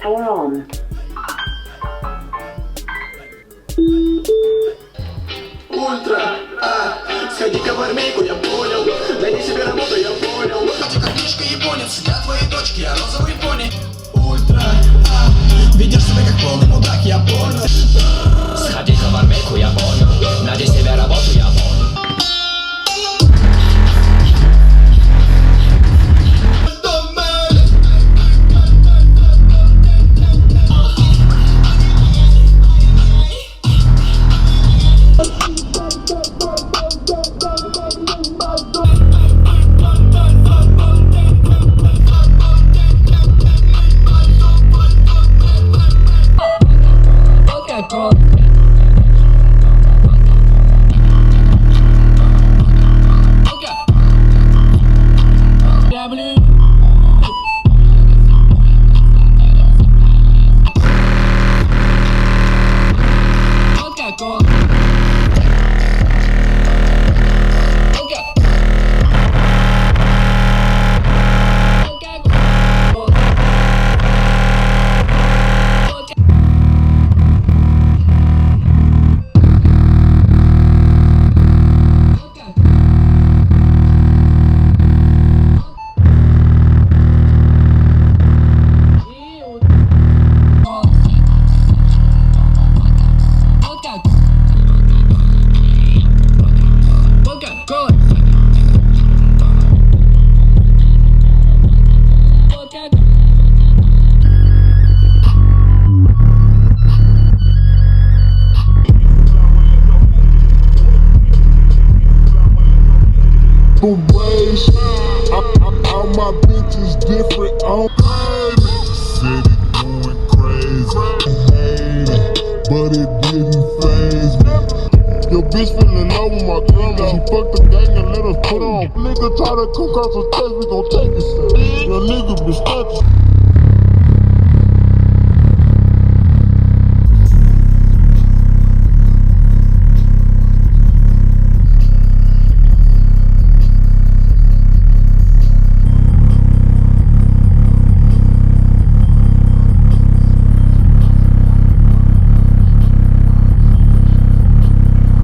Power on. Ультра, сходи-ка в армейку, я понял. Найди себе работу, я понял. Хочу как книжка японец, для твоей дочки я розовый пони. Ультра, ведешь себя как полный мудак, я понял. Сходи-ка в армейку, я понял. Найди себе работу, я понял. separation. All my bitches different on city going crazy. Hate it, but it didn't faze me. Your bitch feelin' low with my grandma. She fucked the gang and let us put on. Nigga try to cook out some text, we gon' take it, sir. Your nigga been stuck.